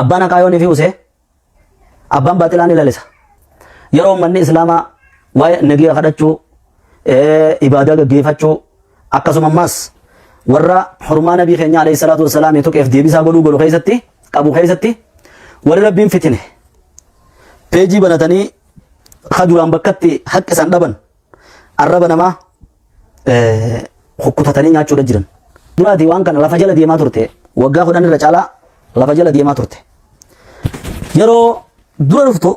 abbaan akaayoo ni fi usee abbaan baaxilaan ilaalisa yeroo manni islaamaa waa'ee nagaa kadhachuu ibaadaa gaggeeffachuu akkasuma ammas warra hurmaa nabii keenya alayhi salaatu wassalaam tuqeef deebisaa godhu keessatti qabu keessatti warri rabbiin fitine peejii banatanii kaduraan bakkatti haqqisan dhaban arraba namaa hukkutatanii nyaachuudha jiran. Duraati waan kana lafa jala deemaa turte waggaa 10 irra caalaa lafa jala deemaa turte. Yeroo dura dhuftu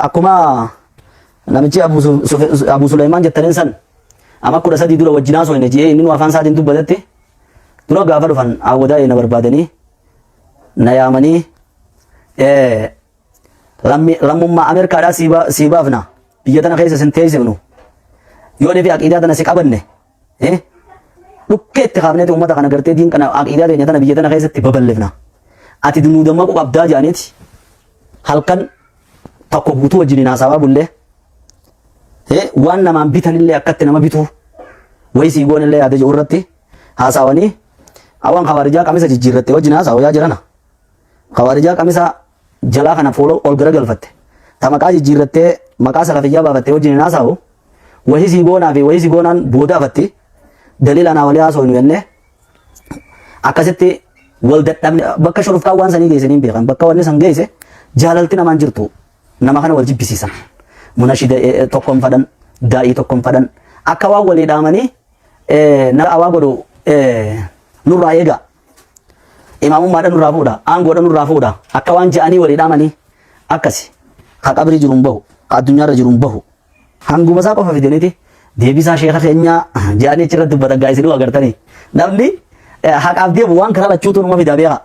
akkuma namichi Abu Sulaiman jettaniin san amma 13 dura wajjinaa soo hin jee inni afaan isaatiin dubbatetti dura gaafa dhufan awwadaa na barbaadanii na yaamanii lammummaa Ameerikaadhaa siibaafna biyya tana keessa sin teessifnu yoo deefi aqiidaa tana si qabanne dhukkee itti kaafneeti uummata kana gartee diin kana aqiidaa teenya tana biyya tana keessatti babal'ifna ati dunuudammaa qabdaa jaaniiti halkan tokko guutuu wajjiniin haasawaa bullee waan namaan bitanillee akkatti nama bituu wayii sii goonillee yaada jiru irratti haasawanii awwaan khawaarijaa qamisa jijjiirratte wajjin haasawaa jirana khawaarijaa qamisa jalaa kana fooloo ol gara galfatte ta maqaa jijjiirrattee maqaa salafiyyaa baafattee wajjin haasawu wayii sii goonaa fi wayii sii goonaan booda afatti daliila naa walii haasawuu hin jenne akkasitti wal dadhabne bakka shurufkaa waan sanii geessanii hin beekan bakka wanni san geesse jaalalti namaan jirtu nama kana wal jibbisiisan munashida tokkoon fadhan daa'ii tokkoon fadhan akka waan walii dhaamanii na awaa godhu nurraa eega imaamummaadha nurraa fuudha aangoodha nurraa fuudha akka waan ja'anii walii dhaamanii akkasi ka qabrii jiruun bahu ka addunyaarra jiruun bahu hanguma isaa qofa fidaniiti deebisaa sheeka keenyaa ja'anii achirratti dubbatan gaa'isanii agartanii namni haqaaf deemu waan karaa lachuutu numa fidaa beeka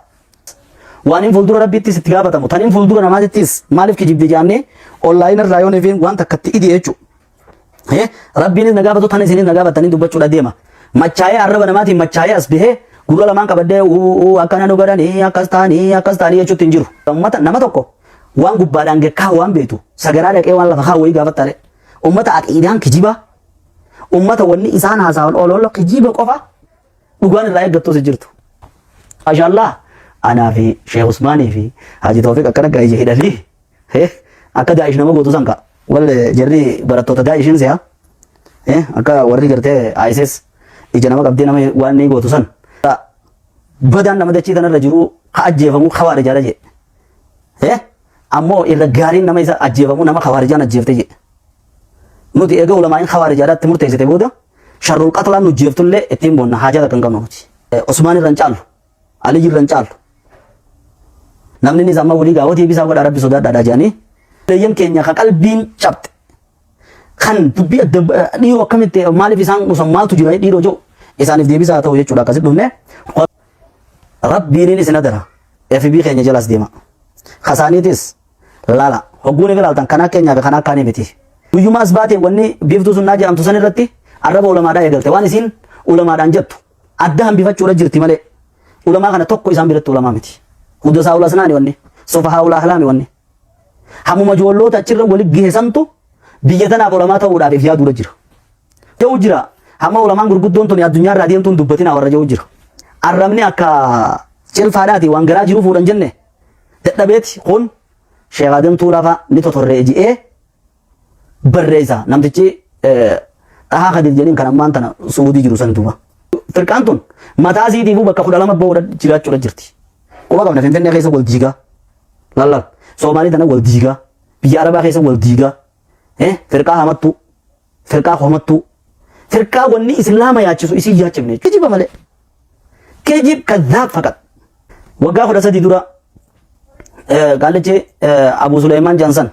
waan hin fuuldura rabbiittis itti gaafatamu tan hin fuuldura namaatittis maaliif kijibde jaamne onlaayinii irraa yoo neefiin waan takkatti idi jechuudha rabbiinis na gaafatu tan isinis na gaafatanii dubbachuudha deema machaa'ee arraba namaatiin machaa'ee as bahee gurra lamaan qabadee akkana nu godhanii akkas ta'anii jechuutti hin jiru nama tokko waan gubbaadhaan gekkaa waan beetu sagaraa dhaqee waan lafa haa wayii gaafattale ummata aqiidaan kijiba ummata wanni isaan haasa'an oloolo kijiba qofa dhugaan irraa eeggattuus jirtu maashaallah anaa fi Sheekh Usmaanii fi Haji Tawfiq akkana gaa'ii hidhanii akka daa'ish nama gootu sanka wal jarri barattoota daa'ishin si'a akka warri gartee ISIS ija nama qabdee nama waan ni gootu san badaan nama dachii tanarra jiru ha ajjeefamu khawaarijaa jedhe ammoo irra gaariin nama isa ajjeefamu nama khawaarijaan ajjeefte jedhe nuti eega ulamaa'in khawaarijaadhaatti murteessite booda sharrul qatlaan nu jeeftullee ittiin boonna haajaa kan qabnu nuti Usmaan irraan caalu Ali irraan caalu namni ni zamma walii gaawwatii bisaa godha rabbi sodaadhaa jedhanii leeyyan keenya ka qalbiin cabte kan dubbii dhiiroo akkamitti maaliif isaan nusan maaltu jira dhiiroo jiru isaaniif deebisaa ta'u jechuudha akkasitti dhufne rabbiin isin adara FB keenya jalas deema kasaaniitis laala hogguun ilaaltan kanaa keenyaa fi kanaa kaanii miti guyyuma as baatee wanni biiftuu sunnaa jedhamtu san irratti arraba ulamaadhaa eegalte waan isiin ulamaadhaan jettu adda hambifachuudha jirti malee ulamaa kana tokko isaan biratti ulamaa miti hudasaa ulasnaani wanni sofahaa ulahlaami wanni hamuma joolloota achirra wali geessantu biyya tanaaf ulamaa ta'uudhaaf yaaduudha jira ta'u jira hamma ulamaan gurguddoon tuni addunyaarraa deemtuun dubbatina warra jiru jira arrabni akka cilfaadhaati waan garaa jiru fuudhan jenne dadhabeeti kun Sheekh Adam Tuulafa ni totorree ji'ee barreessa namtichi dhahaa Kadir jedhaniin kan ammaan tana Suudii jiru san duuba firqaan tun mataa isiitiifuu bakka 12 bahuudha jiraachuudha jirti quba qabna Finfinnee keessa wal diigaa lallal Soomaalii tana wal diigaa biyya Arabaa keessa wal diigaa firqaa hamattu firqaa homattu firqaa wanni islaama yaachisu isii yaachifne kijiba malee kijib kadhaab faqat waggaa 13 dura gaalichi Abu Sulaiman Jansan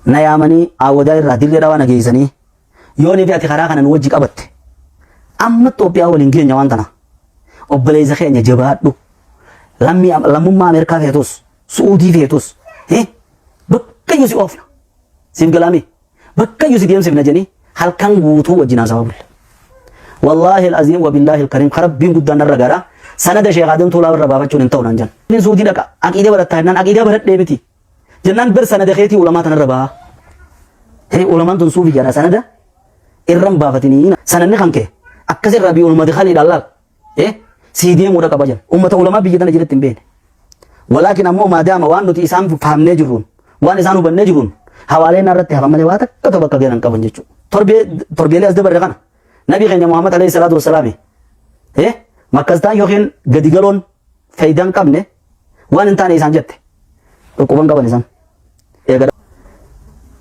na yaamanii awwadaa irraa dirreedhaa waan nageessanii yoo ni fi ati karaa kanan wajji qabatte amma Itoophiyaa waliin geenya waan tana obboleessa keenya jabaadhu lammummaa Ameerikaa feetus Suudii feetus bakkayyuu si oofna siif galaami bakkayyuu si deemsifna jedhanii halkan guutuu wajjin haasawaa bulle wallaahi al-aziim wa billaahi al-kariim karabbiin guddaan narra garaa sanada Sheekh Adam Tuulaa irra baafachuun hin ta'u naan jan inni Suudii dhaqa aqiidee barattaa jennaan aqiidee baradhee miti jennaan bir sanada keetii ulamaa tanarra baa ulamaan tun suufii jedha sanada irran baafatanii sananni kan kee akkasirraa biyya ummati khaliidhaan laal sii deemuudha qaba jan ummata ulamaa biyya tana jiretti hin beekne ولكن أمو ما دام وان نتي إسان فهمنا جرون وان إسان وبننا جرون حوالينا رتي هفهم مليواتك كتبك غيران كبن جيشو تربية لأس دبر رغانا نبي خينا محمد عليه الصلاة والسلام مكزتان يوخين غديغلون فايدان كبنه وان انتان إسان جت وقوبان كبن إسان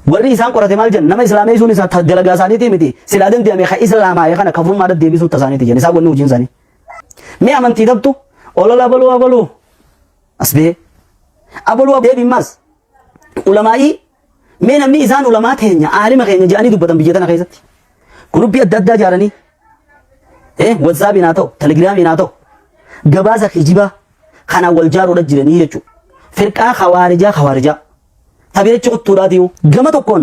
warri isaan qorate maal jenna nama islaamee sun isa dalagaa isaaniiti miti silaadan deeme ka islaamaa kana kafurmaa deebisuu tasaaniiti jenna isaa wanni hojiin isaanii mee amantii dabtu olola abaluu asbee abaluu deebimas ulamaa'i mee namni isaan ulamaa teenya aalima keenya jedhanii dubbatan biyya tana keessatti gurubbii adda addaa jaaranii WhatsApp naa ta'u Telegram naa ta'u gabaasa kijibaa kana wal jaaruudha jiranii jechuudha firqaa khawaarijaa tabiichi quttuudhaati gama tokkoon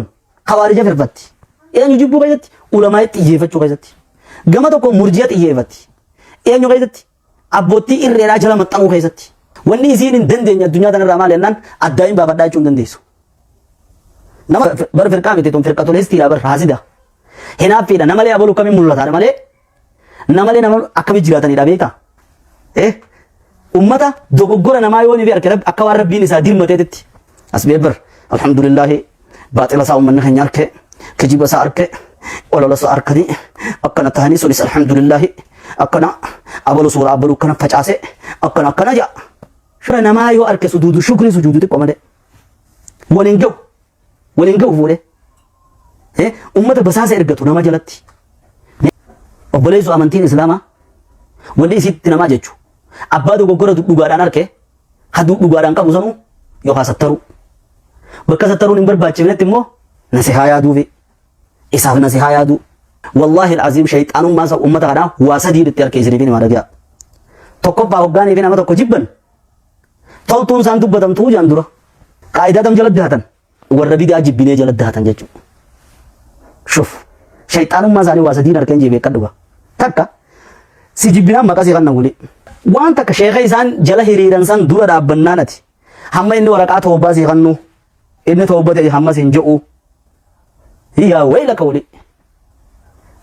hawaarija firfatti eenyu jibbuu keessatti ulamaa xiyyeeffachuu keessatti gama tokkoon murji'a xiyyeeffatti eenyu keessatti abbootii irreedhaa jala maxxanuu keessatti wanni isiin hin dandeenye addunyaa tanarraa maal jennaan addaayin baafadhaa jechuun dandeessu nama bar firqaa miti tun firqatoleestiidha bar haasida hinaaffiidha namalee abaluu kamiin mul'ataadha malee namalee nama akkamitti jiraatanidha beektaa ummata dogoggora namaa yoo ni beekne akka waan rabbiin isaa dirmateetti as beebar alhamdulillah باطل ساو من خن يارك كجيب سارك ولا لا سارك دي أكنا تهني سوليس الحمد لله أكنا أبلو سورة أبلو كنا فجأسه أكنا جا شو نما يو أرك سجود شكر سجود تقوم ده ولينجو فوله أمة بساس إرجعتو نما جلتي أبليزو أمانتين إسلاما ولي سيت نما جتشو أبادو بقولة دوغاران أرك هادو دوغاران كابوسانو يو خاصترو بكسرترون إمبر باتشمنة تمو نسيها دوفي إسحاق نسيها دو والله العظيم شيطان ما سو أمة غدا واسدي بتيار كيسري فيني مارجع توكو باوغاني فينا ما توكو جبن تون سانتو بدم تو جاندورا قاعدة تم جلد دهاتن وربي ده جبينه جلد دهاتن جاتو شوف شيطان ما زاني واسدي نركن جيبه كدوبا تكا si jibbina maqaa si kan nawuli waan takka sheekha isaan jala hiriiran san dura dhaabbannaanati hamma inni waraqaa toobaa si kannu inni toobate hamma sin je'u yaa wayla kawli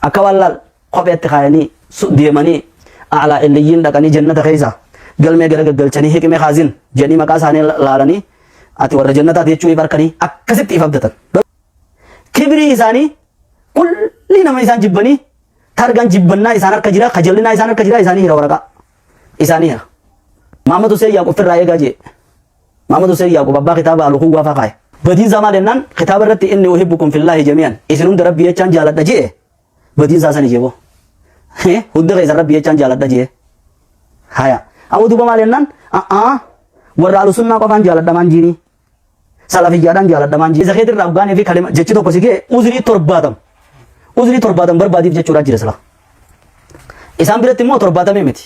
akka wallal kopheetti kaayanii deemanii a'laa illiyyiin dhaqanii jannata keessa galmee gara gaggalchanii hiqime haazin jedhanii maqaa isaanii laalanii ati warra jannataati jechuu barkanii akkasitti if abdatan kibrii isaanii kulli nama isaan jibbanii targan jibbannaa isaan harka jira kajallinaa isaan harka jira isaanii hira waraqaa isaanii hira Muhammad Hussein Yaqub firraa eegaa jee Muhammad Hussein Yaqub abbaa kitaaba alukuu waafa kaa'e badii zamaa dennaan kitaaba irratti inni uhibbukum fillaahi jamii'an isin hunda rabbii jechaan jaaladha jee badii isaa sani jeebo hunda keessa rabbii jechaan jaaladha jee haya awwa duuba maal jennaan warra alusunnaa qofaan jaaladhamaan jiini salafiyyaadhaan jaaladhamaan jiini zakeetii irraa ugaanii fi kalima jechi tokko si gee uzrii torbaatam barbaadiif jechuudha jira sila isaan biratti immoo torbaatamee miti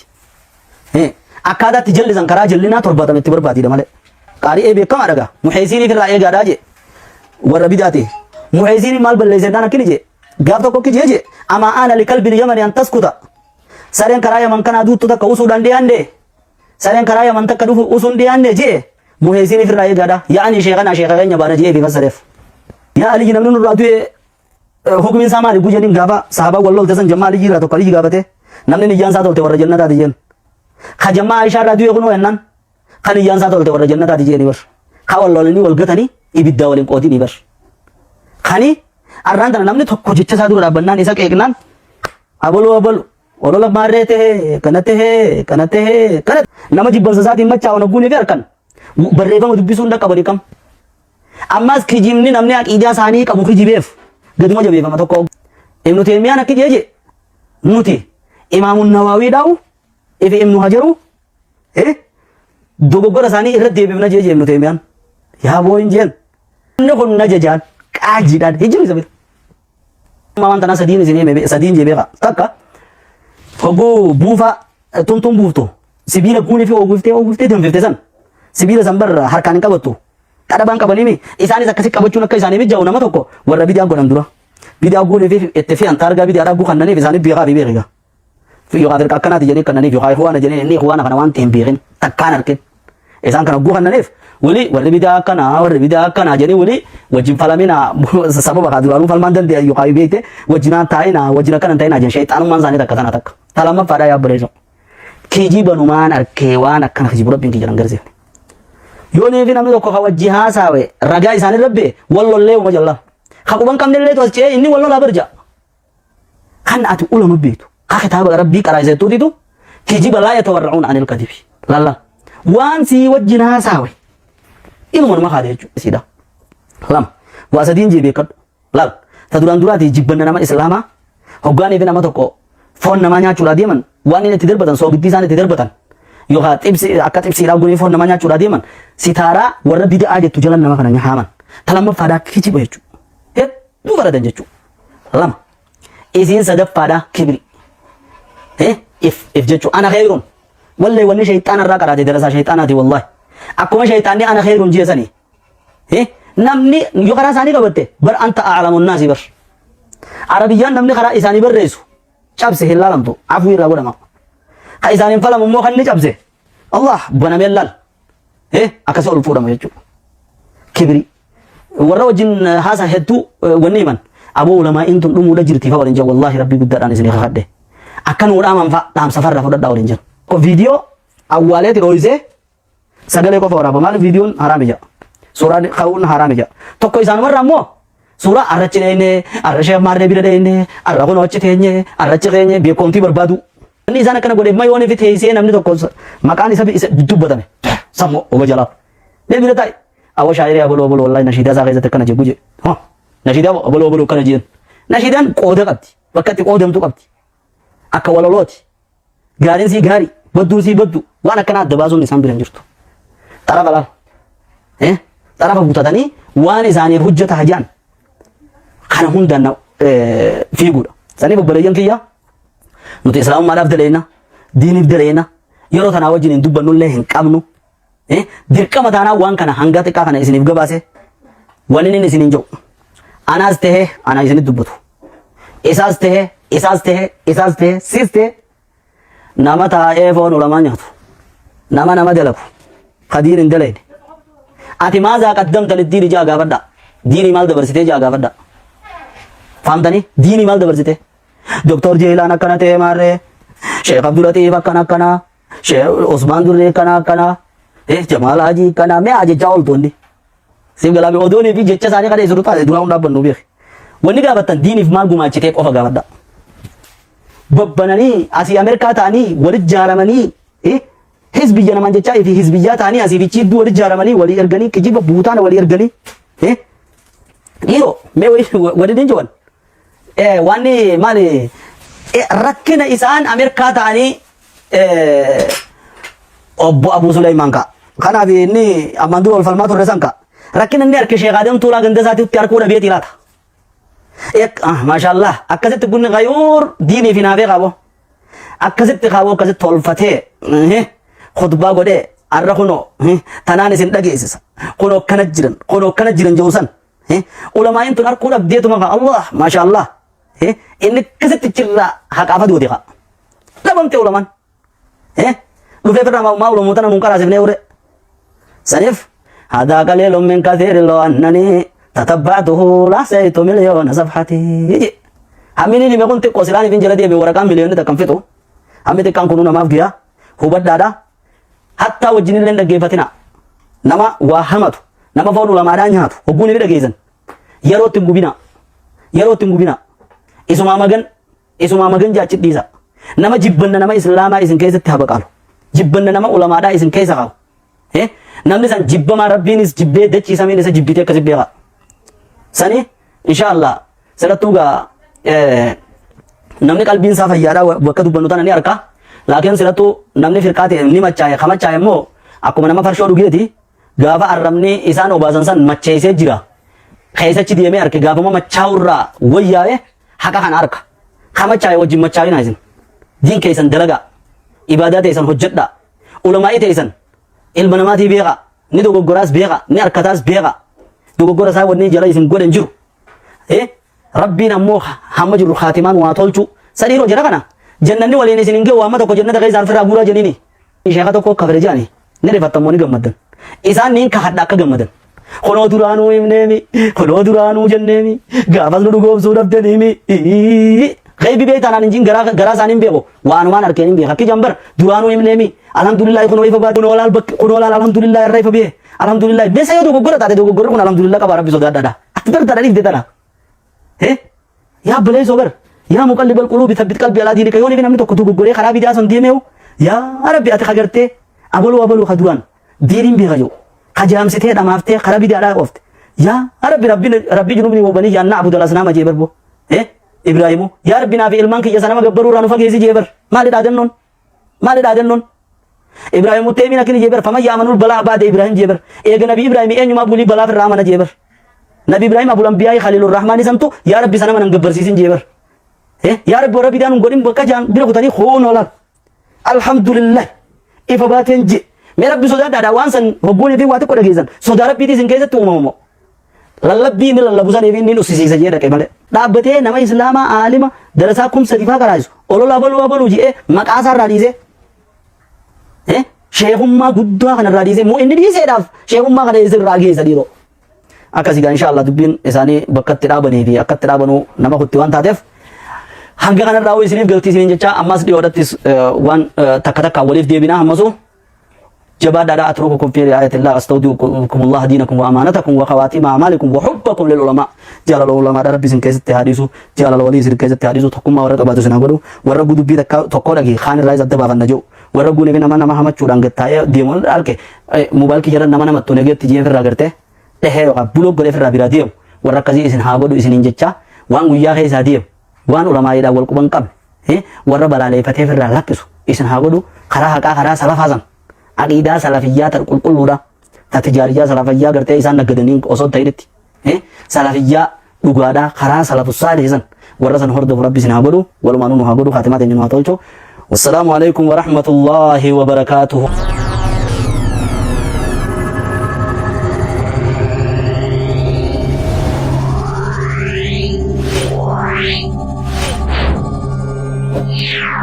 akkaataatti jallisan karaa jallinaa torbaatametti barbaadida malee qaarii beekamaa dhagaa muheesiiniif irraa eegaadhaa jee warra bidaati muheesiini maal balleessedhaan akkini jee gaaf tokko ki jee amaa aana likalbin yamani an taskuta sareen karaa yaman kanaa duuttu takka usuudhaan dhiyaanne sareen karaa yaman takka dhufu usuun dhiyaanne jee muheesiiniif irraa eegaadhaa yaa'anii sheekana sheeka keenya baana jee fi fassareef yaa aliyyi namni nurraa du'e hukumin sama ni bujenin gaba sahaba wallo tasan jama'a jira to kali gabate namne ni jansa tolte warra jannata dijen kha jama'a aisha radio kuno ennan khani jansa tolte warra jannata dijeni bar kha wallo ni wal gatani ibidda walin qodi ni bar khani arranda namne tokko jecha sa dura bannan isa qeqnan abulu walola marrete kanate nama jibban saati macha ona gune fi arkan barreefama dubbisu nda qabari kam ammas kijimni namne aqida sani qabu kijibeef gaduma jabeefama tokko ibnu taymiyaan akki jeje nuti imaamun nawawi daa'u ifi ibnu hajaru dogoggora isaanii irratti deebifna jeje ibnu taymiyaan yaa booyin jeen inni kun najajaan qaajiidhaan hijiru isa bira maamaan tanaa sadiin jebeeqa takka hogguu buufa tumtuun buuftu sibiila guunii fi oguuftee danfifte san sibiila san barra harkaan hin qabattu kadabaan qabanimi isaanis akkasi qabachuun akka isaanii mijaa'u nama tokko warra bidiyaan godhan dura bidiyaa guunee fi itti fi antaargaa bidiyaa dhaabuu kannaniif isaanii beekaa fi beekaa fi yookaan dirqa akkanaati jedhanii kannaniif yookaan huwaana jedhanii inni huwaana kana waan ta'een beekin takkaan argin isaan kana guu kannaniif wali warri bidiyaa akkanaa jedhanii wali wajjin falamina sababa kaa duraanuu falmaan dandeenya yookaan beekte wajjinaan taa'ina wajjin akkanan taa'ina jedhan shayxaanummaan isaanii takka sana takka talamaffaadhaa yaabbareessu kijibanumaan arkee waan akkana kijibu rabbiin kiyyalan garsiifne يوني في نمدو كوها وجهها ساوي رجاء إسان ربي والله اللي وما جل خاكوبان كم نللي توسجي إني والله لا برجع كان أتقول مبيتو كتاب ربي كرايزة توديتو كجيب لا يتورعون عن الكذب لا لا وانسي وجهها ساوي إنه من ما خارج سيدا لام واسدين جيبي كد لا تدوران دوراتي جيبنا nama Islama hoggaanii fi nama tokko foon namaa nyaachuudhaa deeman waan inni itti darbatan soogiddi isaan itti darbatan yookaan xibsi akka xibsiidhaan gunii foon namaa nyaachuudhaa deeman sitaaraa warra bid'aa jettu jalan nama kana nyaaman talamaffaadhaa kijiba jechuudha hedduu faradan jechuudha lama isiin sadaffaadhaa kibri if jechuudha ana khayruun wallee wanni shayxaana irraa qaraate darasaa shayxaanaati wallahi akkuma shayxaanni ana khayruun jeesanii namni yoo karaa isaanii qabatte bar anta a'lamun naasi bar arabiyyaan namni karaa isaanii barreessu cabse hin laalamtu afuu irraa godhama ka isaaniin falamu immoo kan inni cabse Allah banamee laal akkasii ol fuudhama jechuudha kibri warra wajjin haasa hedduu wanni himan aboo ulamaa intun dhumuudha jirti fa waliin jedhu wallahi rabbii guddaadhaan isinii kakadhe akka nuu dhaaman fa dhaamsa farra fudhadhaa waliin jedhu viidiyoo awwaaleeti dhooyisee sagalee qofa waraaba maal viidiyoon haraami jedha suuraan ka'uun haraami jedha tokko isaan warra ammoo suuraa arrachi deene arrashee maarree bira deene arra kun hojii teenye arrachi keenye beekomtii barbaadu inni isaan akkana godhe mayoon fi teessee namni tokko maqaan isa dubbatame sammoo oba jalaa deebira ta'i awwa shaayiree aboloo aboloo wallahi nashiidaa isaa keessatti akkana jedhu je nashiidaa aboloo aboloo akkana jedhan nashiidaan qooda qabdi bakka itti qoodamtu qabdi akka walolooti gaariin sii gaarii badduun sii baddu waan akkana adda baasuun isaan bira hin jirtu xarafa laal xarafa butatanii waan isaaniif hojjeta hajaan kana hundaan fiiguudha sanii bobboleeyyan kiyya nuti islaamummaadhaaf daleena diiniif daleena yeroo tanaa wajjin hin dubbannullee hin qabnu dirqama taanaa waan kana hanga xiqqaa kana isiniif gabaase waan inni isiniin jedhu anaas tahee anaa isinit dubbatu isaas tahee sis tahee nama taa'ee foon ulamaa nyaatu nama dalagu kadiir hin daleene ati maazaa qaddamta liddiini jaa gaafadha diinii maal dabarsitee jaa gaafadha fahamtanii diinii maal dabarsite doktor jeelaan akkana ta'e maarree sheekh abdulatiif akkana sheekh osmaan durree akkana jamaal hajii akkana mee ajechaa ooltoonni siif galaame odoonii fi jecha isaanii kadhee sirru taate duraa hundaa bannu beeki wanni gaafattan diiniif maal gumaachitee qofa gaafadha babbananii asii ameerikaa ta'anii walit jaaramanii hizbiyya naman jechaa fi hizbiyyaa ta'anii asii fi chiidduu walit jaaramanii walii erganii kijiba buutaana walii erganii dhiiroo mee walii dinjiwan wanni maali rakkina isaan ameerikaa ta'anii obbo Abuu Suleymaan ka kanaaf inni ammaan dura ol falmaa turre san ka rakkina inni harki Sheekh Adam Tuulaa ganda isaatiitti harkuu dhabeeti laata maashaallah akkasitti bunni qayuur diinii fi naafee qabo akkasitti qabu akkasitti tolfatee khutbaa godhee arra kunoo tanaan isin dhageessisa kunoo akkana jiran jawsan ulamaa'in tun harkuu dhabdeetuma ka Allah maashaallah inni akkasitti jirra haqaafa duuti ka dhabamte ulamaan dhufee firraa maa ulamoo tana nun qaraasifnee ure saniif hadaa qaleelun min kathiiri loo annanii tatabbaatuhu laasaytu miliyoona safxatii hammini nime kun xiqqoo silaaniif hin jala deeme waraqaan miliyoonni takkan fixu hammi xiqqaan kunuu namaaf giyaa hubadhaadha hattaa wajjin illee dhaggeeffatina nama waa hamatu nama foon ulamaadhaa nyaatu hogguun ni dhageessan yerootti hin gubina isumaa magan jaachi dhiisa nama jibbanna nama islaamaa isin keessatti habaqaalu jibbanna nama ulamaadhaa isin keessa qabu namni san jibbamaa rabbiinis jibbee dachiisamiin isa jibbitee akkasi beeka sani inshaallah sadattuu gaa namni qalbiin isaa fayyaadhaa bakka dubbannu tana ni arka laakiin sadattuu namni firqaate ni machaa'e kamachaa'e immoo akkuma nama farshoo dhugeeti gaafa arrabni isaan obaasan san macheessee jira keessachi deemee arke gaafama machaa'urraa wayyaa'e haqa kana arka kamachaa'e wajjin machaa'ina isin diin keessan dalagaa ibaadaa teessan hojjedhaa ulamaa'ii teessan ilma namaatii beeka ni dogoggoraas beeka ni harkataas beeka dogoggora isaa wanni jala isin godhan jiru rabbiin ammoo hamma jiru khaatimaan waa tolchu sadiiroo jira kana jannanni waliin isin hin geewu amma tokko jannata keessa alfirraa guuraa jedhini sheeka tokko kafire jedhani ni rifattammoo ni gammaddan isaan niin kahadha akka gammadan kunoo duraanuu himneemi kunoo duraanuu jenneemi gaafas nu dhugoomsuu dhabdaniimi Gaybi beektan ani jin garaa isaanii beeku waanumaan harkeen hin beeku akki jambar duraanuu himneemi alhamdulillah kun wayfa baad kun walaal alhamdulillah irraa ifa bee alhamdulillah besa yoo dogoggora taate dogoggora kun alhamdulillah qaba rabbi sodaadha akbar tadaniif detana yaa balee sobar yaa muqallibal qulubi thabbit qalbi ala diinika yoo namni tokko dogoggoree karaa bidaa son deemee yaa rabbi ati kagartee abalu khaduran diinin bi gayo kajaamsitee dhamaaftee karaa bidaadhaa qofte yaa rabbi junubni wabani yaa na'budu al-asnama jeebarbo Ibrahimu yaa rabbi naa fi ilmaan kiyya sanama gabbaruu irraa nu fageessi jeebar maali dhaadannoon Ibrahimu teemina kini jeebar fama yaamanul balaa baade Ibrahim jeebar eega nabi Ibrahim eenyumaa bulii balaa firraa mana jeebar nabi Ibrahim abul anbiyaa khalilur rahmaan isamtu yaa rabbi sanama nan gabbarsiisin jeebar yaa rabbi warra bidaan godhin bakka jaan bira kutanii khoonolal alhamdulillah ifa baateen je mee rabbi sodaadhaadha waan san hogguunii fi waa xiqqoo dhageessan sodaa rabbiitii isin keessatti uumamu lallabbii inni lallabusan eefi inni ussisiisa jee dhaqe malee dhaabbatee nama islaamaa aalima darasaa kumsa difaa karaayisu olola abaluu ji'ee maqaasaa irraa dhiisee sheekummaa guddaa kanarraa dhiisee moo inni dhiiseedhaaf sheekummaa kana irraa geessa dhiiroo akkasigaa inshaallah dubbiin isaanii bakka itti dhaabanii fi akka itti dhaabanuu nama kutti waan taateef hanga kanarraa isiniif galtiisiniin jecha ammas dhiyoodhattis waan takka waliif deebinaa ammasuu جباد لا أترككم في رعاية الله أستودعكم الله دينكم وأمانتكم وخواتيم أعمالكم وحبكم للعلماء جل العلماء ربي سن كيست حديثو جل الولي سن كيست حديثو تقوم ورق بعد سنغدو ورغو دبي تقول لك خان الرئيس الدبا فنجو ورغو نبي نما محمد چوران گتاي ديمون الك موبايل کی جرا نما متو نگت تجي فر راگرته ته بلوگ گره فر بيرا ديو ورقزي اسن هاغدو اسن انجچا وان ويا هي ساديو وان علماء يدا ولقبن قب ور بلالي فتي فر لاكسو اسن هاغدو خرا حقا خرا سلفازن عقيدة سلفية تقول كلها تجارية سلفية قرتي إنسان نقدنين أصلا تيرتي سلفية لقادا خرا سلف الصالح إنسان ورثنا هرد ربي سنعبده ولما نونه عبده خاتمات إنه هتوجه والسلام عليكم ورحمة الله وبركاته.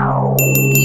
Wow.